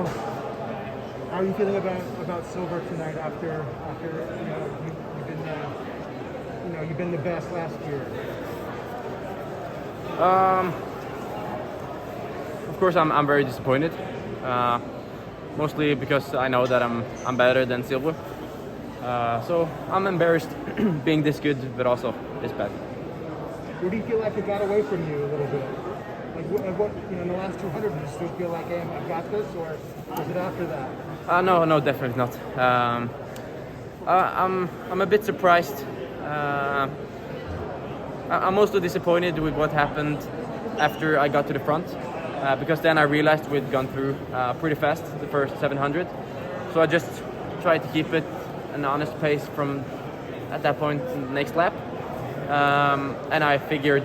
So, how are you feeling about silver tonight after you've been the best last year? Of course, I'm very disappointed. Mostly because I know that I'm better than silver. So I'm embarrassed being this good, but also this bad. Where do you feel like it got away from you a little bit? Like what in the last 200, do you still feel like, hey, I've got this, or is it after that? No, definitely not. I'm a bit surprised. I'm mostly disappointed with what happened after I got to the front, because then I realized we'd gone through pretty fast the first 700. So I just tried to keep it an honest pace from at that point in the next lap, and I figured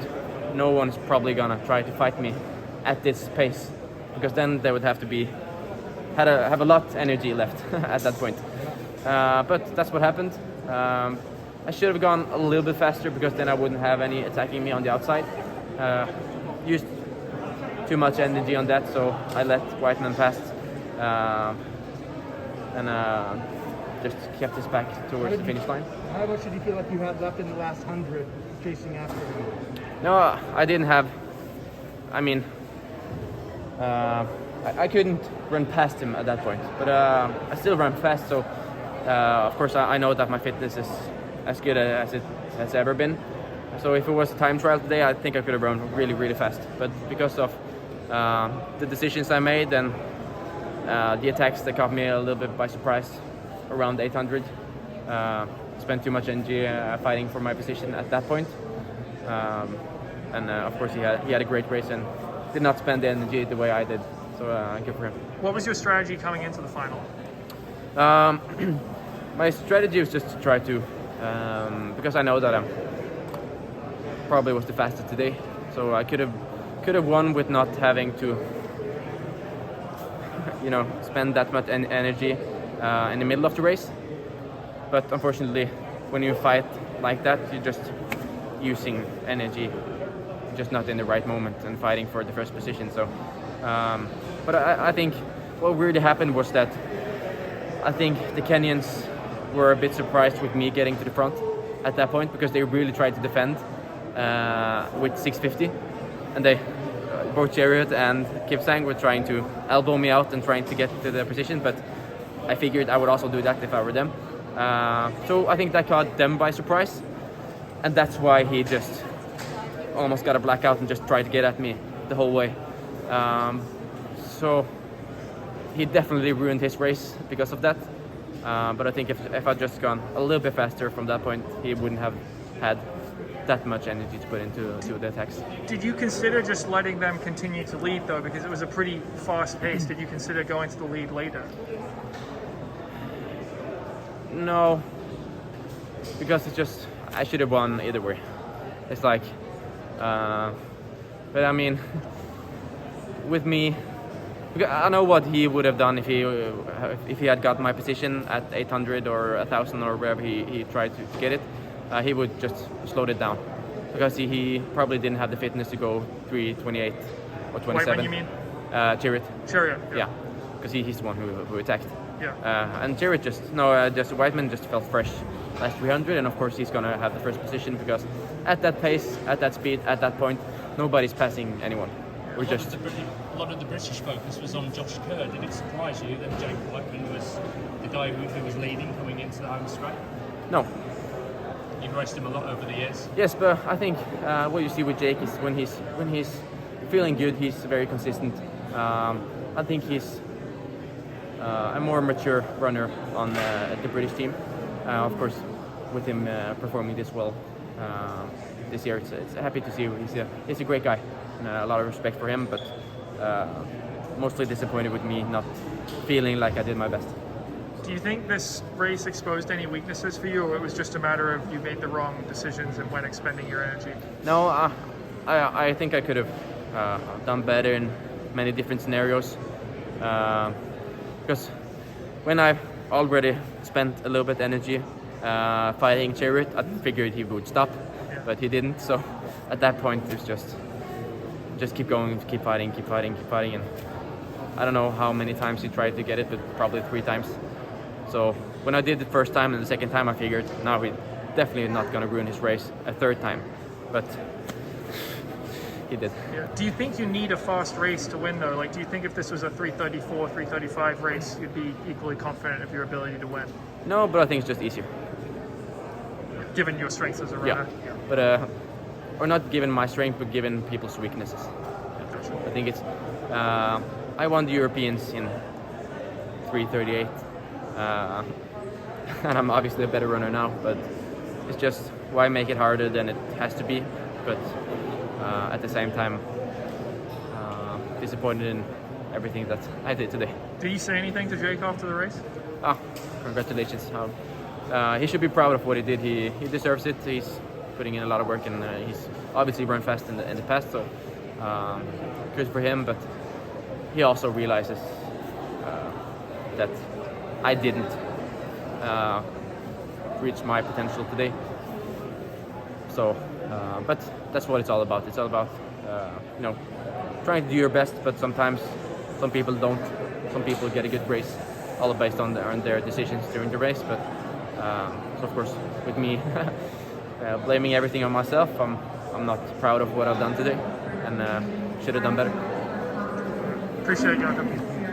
no one's probably gonna try to fight me at this pace, because then they would have to have a lot of energy left at that point. But that's what happened. I should have gone a little bit faster, because then I wouldn't have any attacking me on the outside. Used too much energy on that, so I let Whiteman pass and just kept his back towards the finish line. How much did you feel like you had left in the last 100 chasing after him? No, I didn't have. I mean, I couldn't run past him at that point, but I still ran fast. So of course I know that my fitness is as good as it has ever been. So if it was a time trial today, I think I could have run really, really fast. But because of the decisions I made and the attacks that caught me a little bit by surprise around 800, spent too much energy fighting for my position at that point. And of course he had a great race and did not spend the energy the way I did. So good for him. What was your strategy coming into the final? My strategy was just to try to, because I know that I probably was the fastest today, so I could have won with not having to, spend that much energy in the middle of the race. But unfortunately, when you fight like that, you're just using energy, just not in the right moment and fighting for the first position. So, but I think what really happened was that I think the Kenyans were a bit surprised with me getting to the front at that point, because they really tried to defend with 650, and they both Chariot and Kipsang were trying to elbow me out and trying to get to the position, but I figured I would also do that if I were them. So I think that caught them by surprise, and that's why he just almost got a blackout and just tried to get at me the whole way. So he definitely ruined his race because of that. But I think if I'd just gone a little bit faster from that point, he wouldn't have had that much energy to put into the attacks. Did you consider just letting them continue to lead though, because it was a pretty fast pace? Did you consider going to the lead later? No, because it's just I should have won either way. It's like, but I mean, with me, I know what he would have done if he had got my position at 800 or 1,000 or wherever he tried to get it. He would just slowed it down, because he probably didn't have the fitness to go 3:28 or 27. Whiteman, you mean? Chariot. Chariot. Yeah, because he's the one who attacked. Yeah. And Chariot just Whiteman just felt fresh last 300, and of course he's gonna have the first position, because at that pace, at that speed, at that point, nobody's passing anyone. We're just. A lot of the British focus was on Josh Kerr. Did it surprise you that Jakob Whiteman was the guy who was leading coming into the home straight? No. You've raced him a lot over the years. Yes, but I think what you see with Jake is when he's feeling good, he's very consistent. I think he's a more mature runner on the British team. Of course, with him performing this well this year, it's happy to see. He's a great guy, and a lot of respect for him. But mostly disappointed with me not feeling like I did my best. Do you think this race exposed any weaknesses for you, or it was just a matter of you made the wrong decisions and went expending your energy? No, I think I could have done better in many different scenarios. Because when I already spent a little bit energy fighting Chariot, I figured he would stop, but he didn't. So at that point, it's just keep going, keep fighting, and I don't know how many times he tried to get it, but probably 3 times. So when I did the first time and the second time, I figured now we're definitely not going to ruin his race a third time. But he did. Yeah. Do you think you need a fast race to win though? Like, do you think if this was a 3:34, 3:35 race, you'd be equally confident of your ability to win, No, but I think it's just easier. given your strengths as a runner? Yeah. But or not given my strength, but given people's weaknesses. Gotcha. I think it's. I won the Europeans in 3:38, and I'm obviously a better runner now. But it's just why make it harder than it has to be. But at the same time, disappointed in everything that I did today. Do you say anything to Jake after the race? Congratulations. He should be proud of what he did. He deserves it. He's putting in a lot of work, and he's obviously run fast in the past, so good for him. But he also realizes that I didn't reach my potential today. So, but that's what it's all about. It's all about trying to do your best, but sometimes some people don't. Some people get a good race, all based on their decisions during the race. But so of course, with me blaming everything on myself, I'm not proud of what I've done today, and should have done better. Appreciate it, Jakob.